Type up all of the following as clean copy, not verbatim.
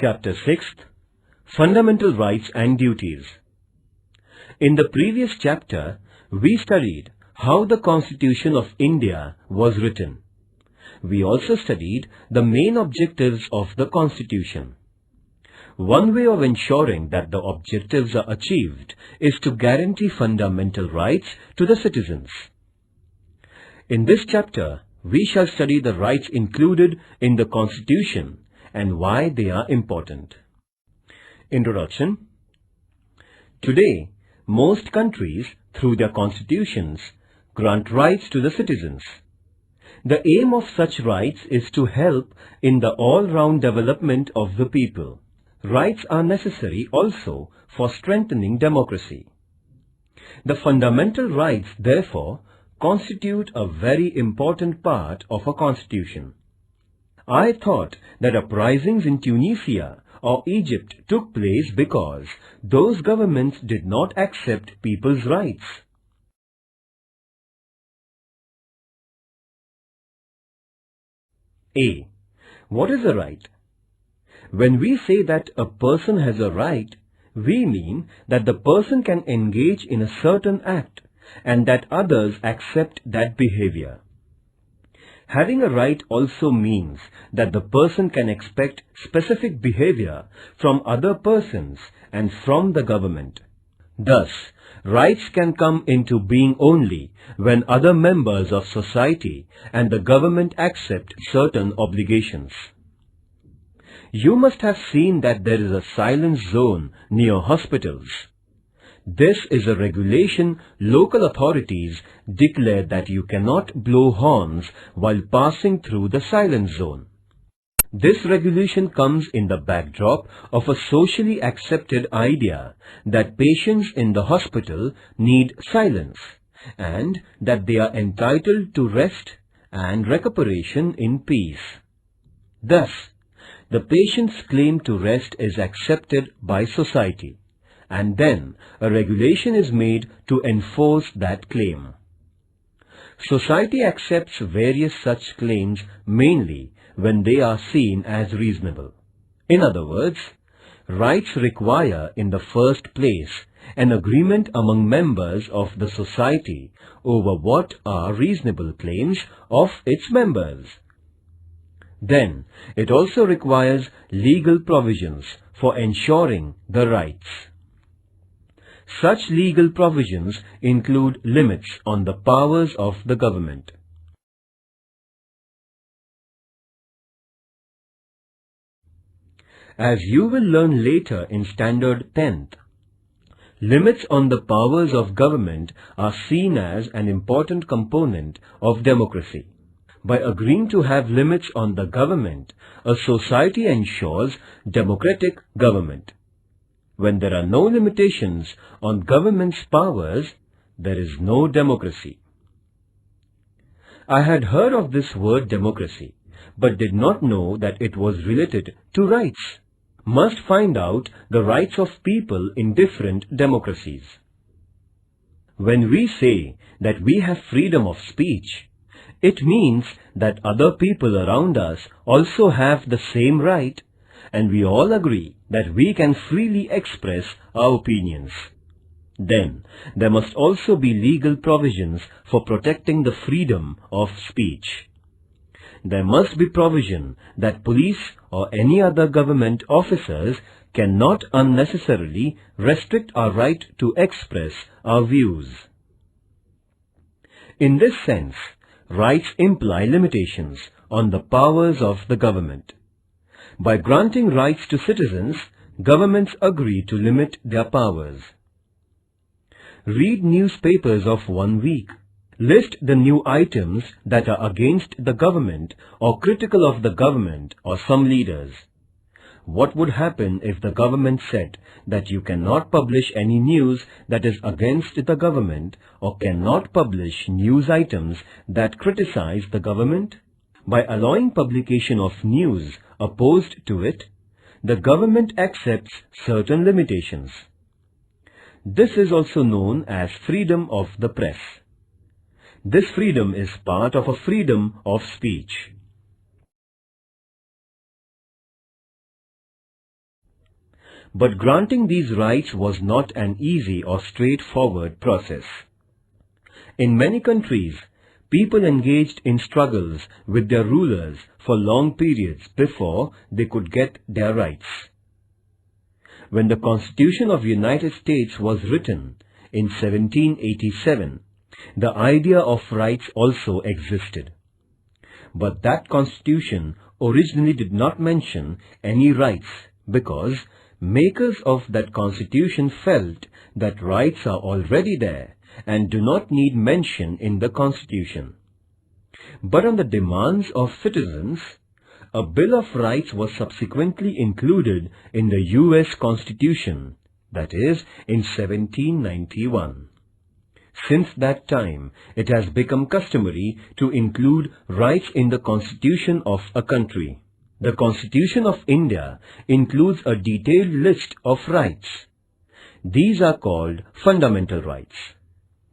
Chapter 6, Fundamental Rights and Duties. In the previous chapter, we studied how the Constitution of India was written. We also studied the main objectives of the Constitution. One way of ensuring that the objectives are achieved is to guarantee fundamental rights to the citizens. In this chapter, we shall study the rights included in the Constitution and why they are important. Introduction. Today, most countries, through their constitutions, grant rights to the citizens. The aim of such rights is to help in the all-round development of the people. Rights are necessary also for strengthening democracy. The fundamental rights, therefore, constitute a very important part of a constitution. I thought that uprisings in Tunisia or Egypt took place because those governments did not accept people's rights. A. What is a right? When we say that a person has a right, we mean that the person can engage in a certain act and that others accept that behavior. Having a right also means that the person can expect specific behavior from other persons and from the government. Thus, rights can come into being only when other members of society and the government accept certain obligations. You must have seen that there is a silence zone near hospitals. This is a regulation local authorities declare that you cannot blow horns while passing through the silence zone. This regulation comes in the backdrop of a socially accepted idea that patients in the hospital need silence and that they are entitled to rest and recuperation in peace. Thus, the patient's claim to rest is accepted by society, and then a regulation is made to enforce that claim. Society accepts various such claims mainly when they are seen as reasonable. In other words, rights require in the first place an agreement among members of the society over what are reasonable claims of its members. Then, it also requires legal provisions for ensuring the rights. Such legal provisions include limits on the powers of the government. As you will learn later in Standard 10th, limits on the powers of government are seen as an important component of democracy. By agreeing to have limits on the government, a society ensures democratic government. When there are no limitations on government's powers, there is no democracy. I had heard of this word democracy, but did not know that it was related to rights. Must find out the rights of people in different democracies. When we say that we have freedom of speech, it means that other people around us also have the same right, and we all agree that we can freely express our opinions. Then, there must also be legal provisions for protecting the freedom of speech. There must be provision that police or any other government officers cannot unnecessarily restrict our right to express our views. In this sense, rights imply limitations on the powers of the government. By granting rights to citizens, governments agree to limit their powers. Read newspapers of 1 week. List the new items that are against the government or critical of the government or some leaders. What would happen if the government said that you cannot publish any news that is against the government or cannot publish news items that criticize the government? By allowing publication of news opposed to it, the government accepts certain limitations. This is also known as freedom of the press. This freedom is part of a freedom of speech. But granting these rights was not an easy or straightforward process. In many countries, people engaged in struggles with their rulers for long periods before they could get their rights. When the Constitution of the United States was written in 1787, the idea of rights also existed. But that Constitution originally did not mention any rights because makers of that Constitution felt that rights are already there and do not need mention in the Constitution. But on the demands of citizens, a Bill of Rights was subsequently included in the US Constitution, that is, in 1791. Since that time, it has become customary to include rights in the Constitution of a country. The Constitution of India includes a detailed list of rights. These are called fundamental rights.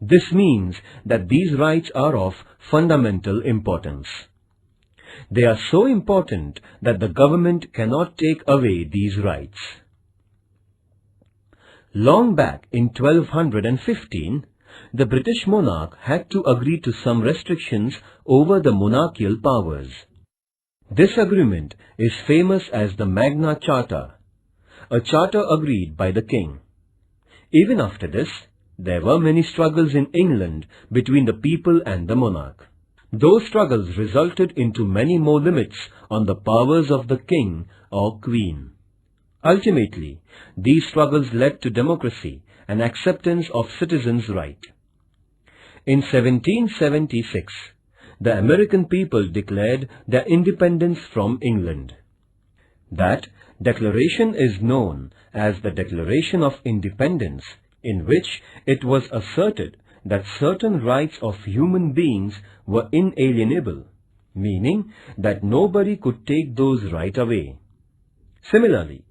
This means that these rights are of fundamental importance. They are so important that the government cannot take away these rights. Long back in 1215, the British monarch had to agree to some restrictions over the monarchical powers. This agreement is famous as the Magna Charta, a charter agreed by the king. Even after this, there were many struggles in England between the people and the monarch. Those struggles resulted into many more limits on the powers of the king or queen. Ultimately, these struggles led to democracy and acceptance of citizens' rights. In 1776, the American people declared their independence from England. That declaration is known as the Declaration of Independence, in which it was asserted that certain rights of human beings were inalienable, meaning that nobody could take those rights away. Similarly,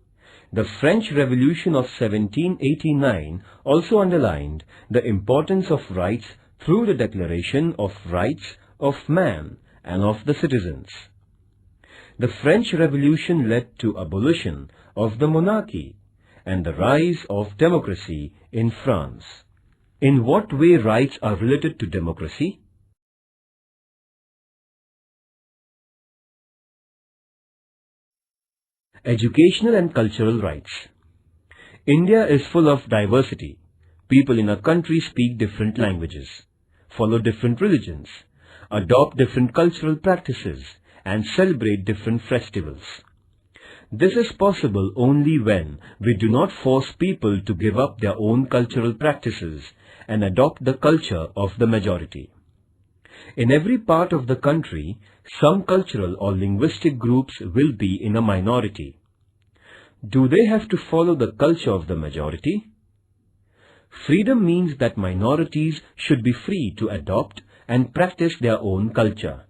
the French Revolution of 1789 also underlined the importance of rights through the Declaration of Rights of Man and of the Citizens. The French Revolution led to abolition of the monarchy and the rise of democracy in France. In what way rights are related to democracy? Educational and cultural rights. India is full of diversity. People in a country speak different languages, follow different religions, adopt different cultural practices, and celebrate different festivals. This is possible only when we do not force people to give up their own cultural practices and adopt the culture of the majority. In every part of the country, some cultural or linguistic groups will be in a minority. Do they have to follow the culture of the majority? Freedom means that minorities should be free to adopt and practice their own culture.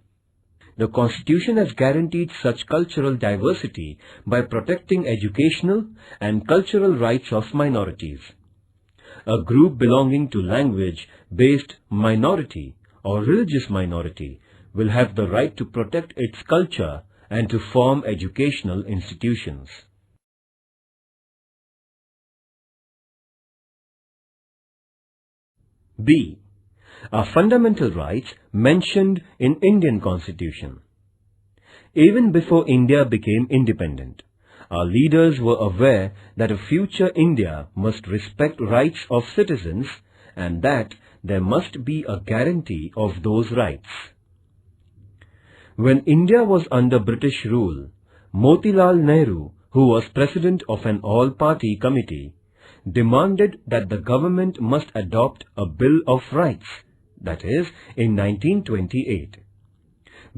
The Constitution has guaranteed such cultural diversity by protecting educational and cultural rights of minorities. A group belonging to language-based minority or religious minority will have the right to protect its culture and to form educational institutions. B. Are fundamental rights mentioned in Indian Constitution. Even before India became independent, our leaders were aware that a future India must respect rights of citizens and that there must be a guarantee of those rights. When India was under British rule, Motilal Nehru, who was president of an all-party committee, demanded that the government must adopt a Bill of Rights, that is, in 1928.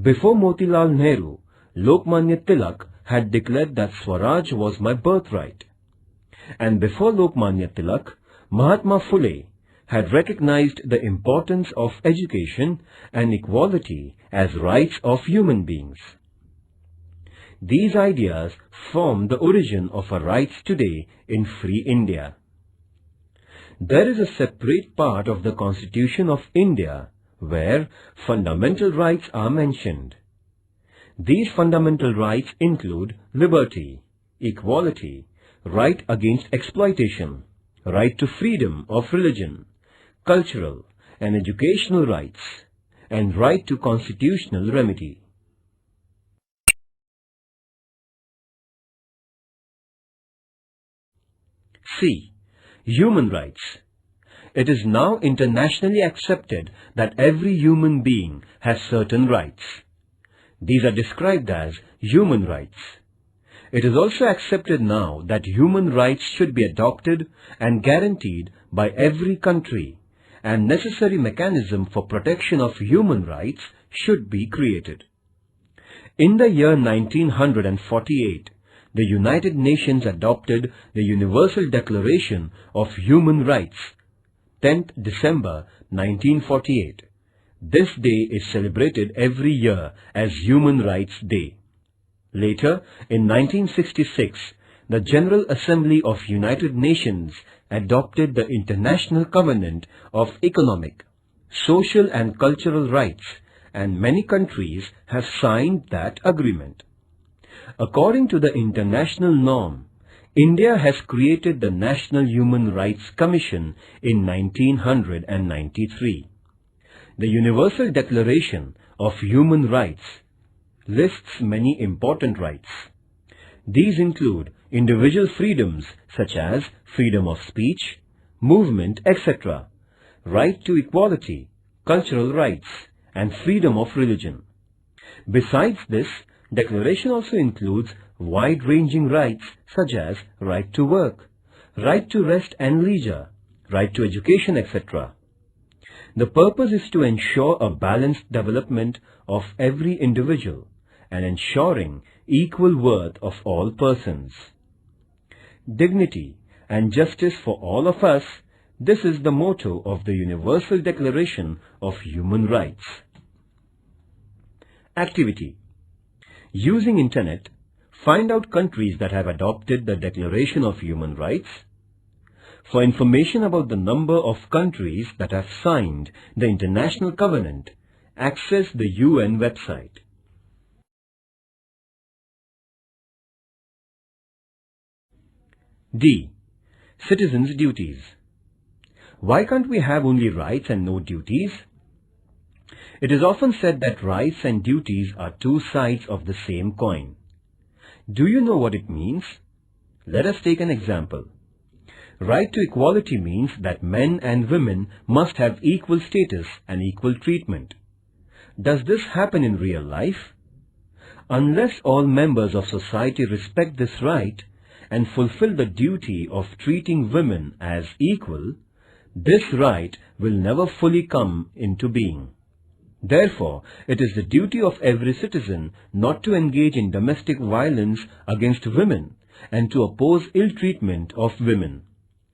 Before Motilal Nehru, Lokmanya Tilak had declared that Swaraj was my birthright. And before Lokmanya Tilak, Mahatma Phule had recognized the importance of education and equality as rights of human beings. These ideas form the origin of our rights today in free India. There is a separate part of the Constitution of India where fundamental rights are mentioned. These fundamental rights include liberty, equality, right against exploitation, right to freedom of religion, cultural and educational rights, and right to constitutional remedy. C. Human rights. It is now internationally accepted that every human being has certain rights. These are described as human rights. It is also accepted now that human rights should be adopted and guaranteed by every country, and necessary mechanism for protection of human rights should be created. In the year 1948, the United Nations adopted the Universal Declaration of Human Rights, 10th December 1948. This day is celebrated every year as Human Rights Day. Later, in 1966, the General Assembly of United Nations adopted the International Covenant of Economic, Social and Cultural Rights, and many countries have signed that agreement. According to the international norm, India has created the National Human Rights Commission in 1993. The Universal Declaration of Human Rights lists many important rights. These include individual freedoms such as freedom of speech, movement, etc., right to equality, cultural rights, and freedom of religion. Besides this, Declaration also includes wide-ranging rights such as right to work, right to rest and leisure, right to education, etc. The purpose is to ensure a balanced development of every individual and ensuring equal worth of all persons. Dignity and justice for all of us, this is the motto of the Universal Declaration of Human Rights. Activity. Using Internet, find out countries that have adopted the Declaration of Human Rights. For information about the number of countries that have signed the International Covenant, access the UN website. D. Citizens' duties. Why can't we have only rights and no duties? It is often said that rights and duties are two sides of the same coin. Do you know what it means? Let us take an example. Right to equality means that men and women must have equal status and equal treatment. Does this happen in real life? Unless all members of society respect this right and fulfill the duty of treating women as equal, this right will never fully come into being. Therefore, it is the duty of every citizen not to engage in domestic violence against women and to oppose ill treatment of women,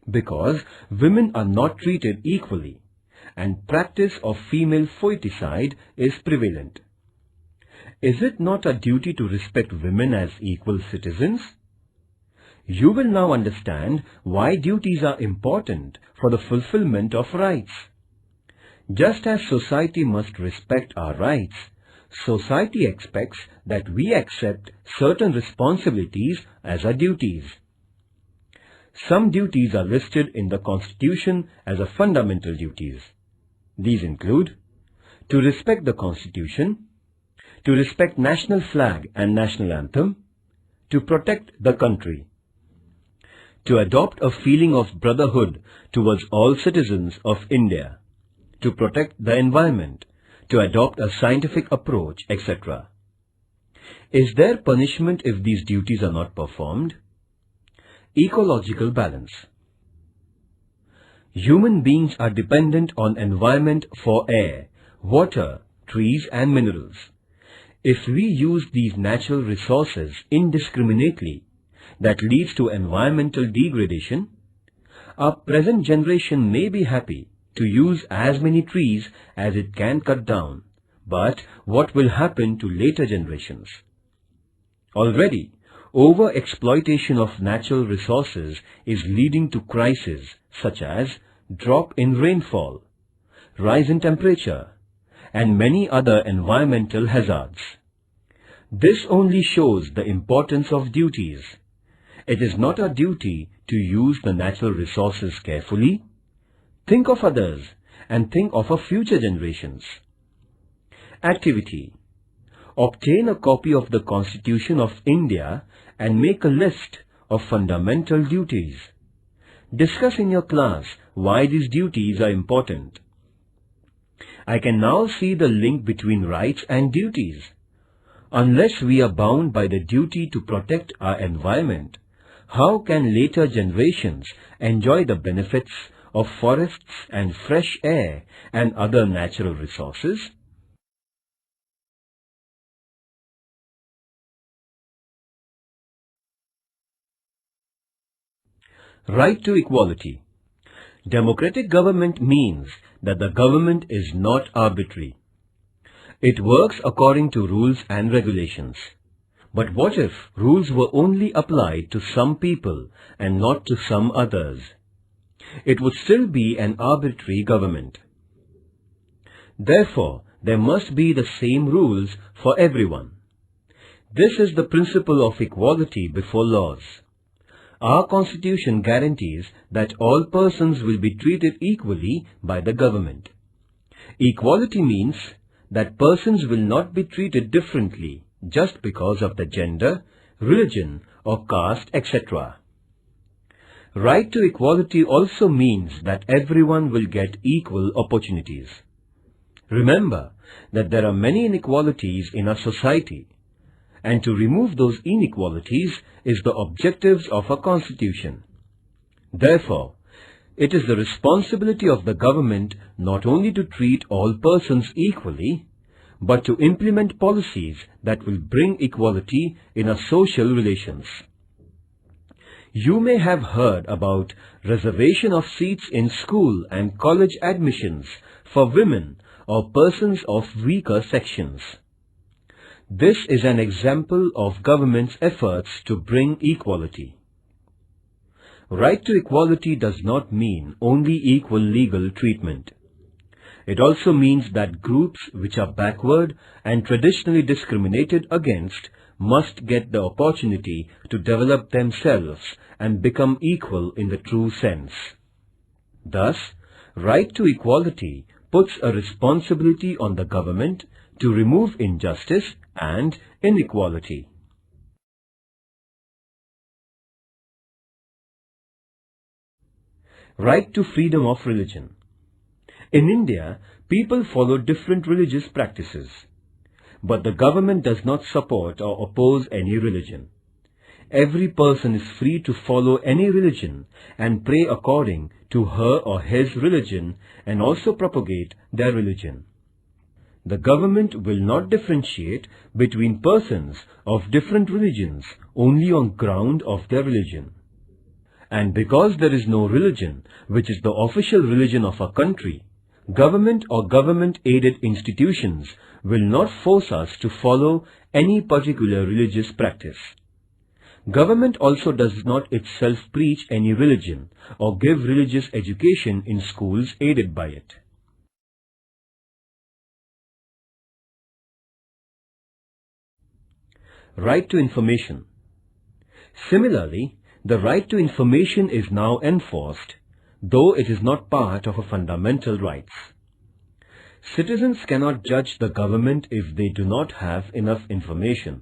because women are not treated equally and practice of female foeticide is prevalent. Is it not a duty to respect women as equal citizens? You will now understand why duties are important for the fulfillment of rights. Just as society must respect our rights, society expects that we accept certain responsibilities as our duties. Some duties are listed in the Constitution as a fundamental duties. These include to respect the Constitution, to respect national flag and national anthem, to protect the country, to adopt a feeling of brotherhood towards all citizens of India, to protect the environment, to adopt a scientific approach, etc. Is there punishment if these duties are not performed? Ecological balance. Human beings are dependent on environment for air, water, trees and minerals. If we use these natural resources indiscriminately, that leads to environmental degradation. Our present generation may be happy to use as many trees as it can cut down, but what will happen to later generations? Already, over-exploitation of natural resources is leading to crises such as drop in rainfall, rise in temperature, and many other environmental hazards. This only shows the importance of duties, It is not our duty to use the natural resources carefully? Think of others and think of our future generations. Activity. Obtain a copy of the Constitution of India and make a list of fundamental duties. Discuss in your class why these duties are important. I can now see the link between rights and duties. Unless we are bound by the duty to protect our environment, how can later generations enjoy the benefits of forests and fresh air and other natural resources? Right to equality. Democratic government means that the government is not arbitrary. It works according to rules and regulations. But what if rules were only applied to some people and not to some others? It would still be an arbitrary government. Therefore, there must be the same rules for everyone. This is the principle of equality before laws. Our Constitution guarantees that all persons will be treated equally by the government. Equality means that persons will not be treated differently just because of the gender, religion or caste, etc. Right to equality also means that everyone will get equal opportunities. Remember that there are many inequalities in our society, and to remove those inequalities is the objectives of our Constitution. Therefore, it is the responsibility of the government not only to treat all persons equally, but to implement policies that will bring equality in our social relations. You may have heard about reservation of seats in school and college admissions for women or persons of weaker sections. This is an example of government's efforts to bring equality. Right to equality does not mean only equal legal treatment. It also means that groups which are backward and traditionally discriminated against must get the opportunity to develop themselves and become equal in the true sense. Thus, right to equality puts a responsibility on the government to remove injustice and inequality. Right to freedom of religion. In India, people follow different religious practices, but the government does not support or oppose any religion. Every person is free to follow any religion and pray according to her or his religion and also propagate their religion. The government will not differentiate between persons of different religions only on ground of their religion. And because there is no religion which is the official religion of our country, government or government-aided institutions will not force us to follow any particular religious practice. Government also does not itself preach any religion or give religious education in schools aided by it. Right to information. Similarly, the right to information is now enforced, though it is not part of our fundamental rights. Citizens cannot judge the government if they do not have enough information.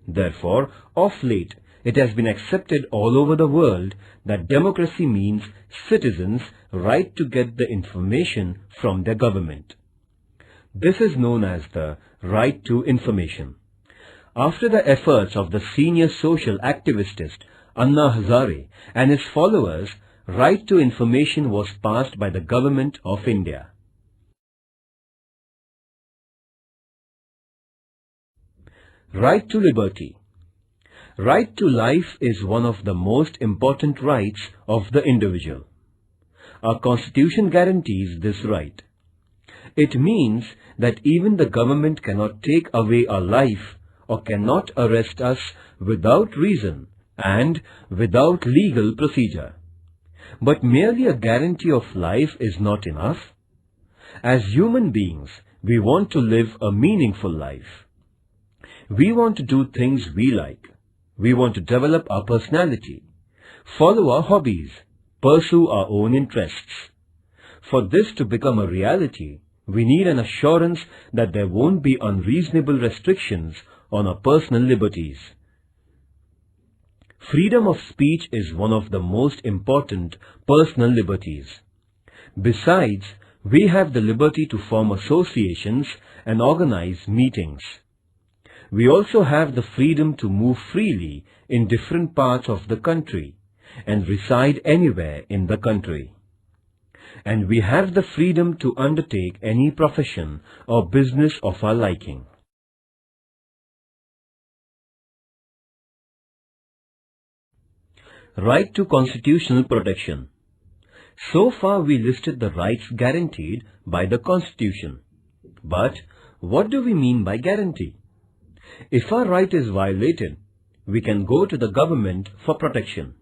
Therefore, of late, it has been accepted all over the world that democracy means citizens' right to get the information from their government. This is known as the right to information. After the efforts of the senior social activist Anna Hazare and his followers, right to information was passed by the Government of India. Right to liberty. Right to life is one of the most important rights of the individual. Our Constitution guarantees this right. It means that even the government cannot take away our life or cannot arrest us without reason and without legal procedure. But merely a guarantee of life is not enough. As human beings, we want to live a meaningful life. We want to do things we like. We want to develop our personality, follow our hobbies, pursue our own interests. For this to become a reality, we need an assurance that there won't be unreasonable restrictions on our personal liberties. Freedom of speech is one of the most important personal liberties. Besides, we have the liberty to form associations and organize meetings. We also have the freedom to move freely in different parts of the country and reside anywhere in the country. And we have the freedom to undertake any profession or business of our liking. Right to constitutional protection. So far we listed the rights guaranteed by the Constitution. But what do we mean by guarantee? If our right is violated, we can go to the government for protection.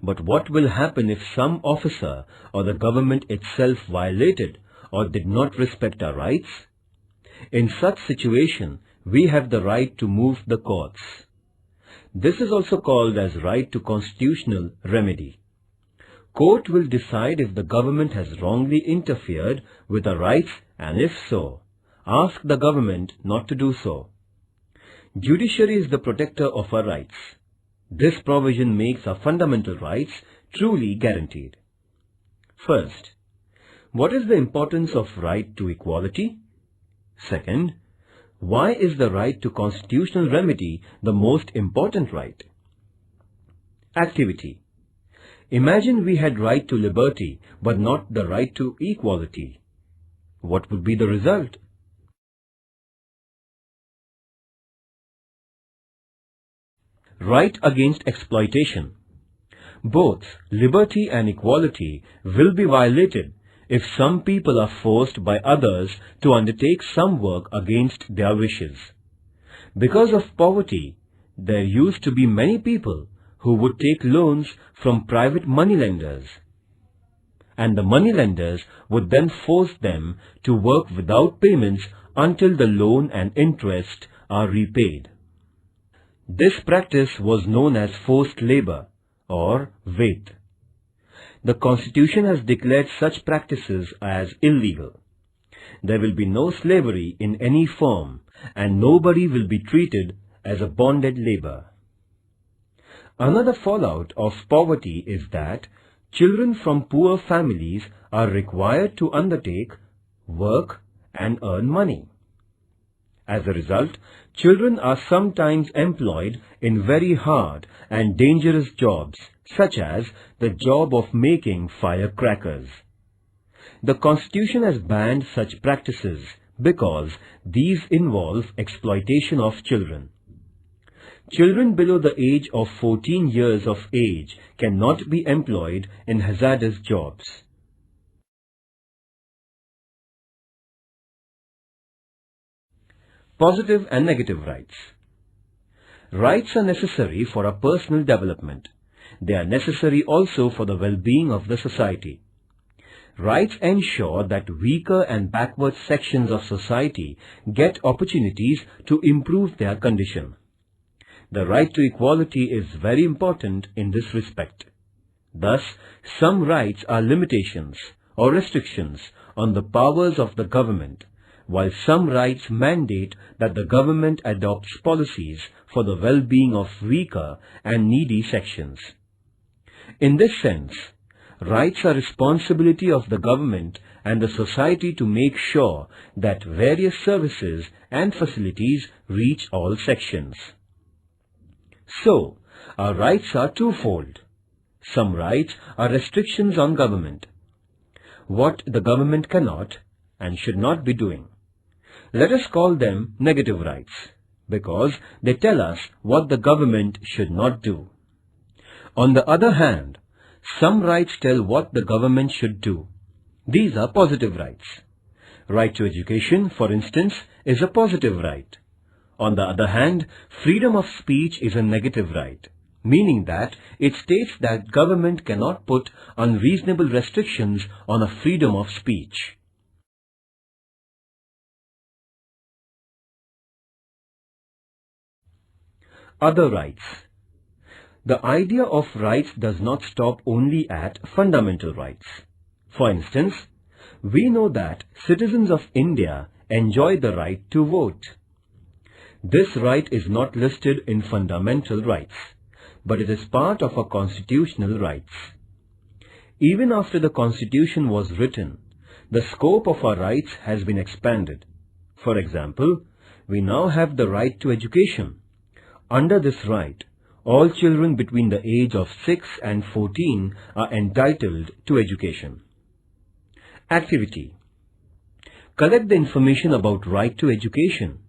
But what will happen if some officer or the government itself violated or did not respect our rights? In such situation, we have the right to move the courts. This is also called as right to constitutional remedy. Court will decide if the government has wrongly interfered with our rights, and if so, ask the government not to do so. Judiciary is the protector of our rights. This provision makes our fundamental rights truly guaranteed. First, what is the importance of right to equality? Second, why is the right to constitutional remedy the most important right? Activity. Imagine we had right to liberty but not the right to equality. What would be the result? Right against exploitation. Both liberty and equality will be violated if some people are forced by others to undertake some work against their wishes. Because of poverty, there used to be many people who would take loans from private moneylenders, and the moneylenders would then force them to work without payments until the loan and interest are repaid. This practice was known as forced labor or wait. The Constitution has declared such practices as illegal. There will be no slavery in any form, and nobody will be treated as a bonded labor. Another fallout of poverty is that children from poor families are required to undertake work and earn money. As a result, children are sometimes employed in very hard and dangerous jobs, such as the job of making firecrackers. The Constitution has banned such practices because these involve exploitation of children. Children below the age of 14 years of age cannot be employed in hazardous jobs. Positive and negative rights. Rights are necessary for our personal development. They are necessary also for the well-being of the society. Rights ensure that weaker and backward sections of society get opportunities to improve their condition. The right to equality is very important in this respect. Thus, some rights are limitations or restrictions on the powers of the government, while some rights mandate that the government adopts policies for the well-being of weaker and needy sections. In this sense, rights are responsibility of the government and the society to make sure that various services and facilities reach all sections. So, our rights are twofold. Some rights are restrictions on government, what the government cannot and should not be doing. Let us call them negative rights, because they tell us what the government should not do. On the other hand, some rights tell what the government should do. These are positive rights. Right to education, for instance, is a positive right. On the other hand, freedom of speech is a negative right, meaning that it states that government cannot put unreasonable restrictions on a freedom of speech. Other rights. The idea of rights does not stop only at fundamental rights. For instance, we know that citizens of India enjoy the right to vote. This right is not listed in fundamental rights, but it is part of our constitutional rights. Even after the Constitution was written, the scope of our rights has been expanded. For example, we now have the right to education. Under this right, all children between the age of 6 and 14 are entitled to education. Activity. Collect the information about right to education.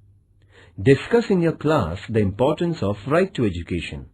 Discuss in your class the importance of right to education.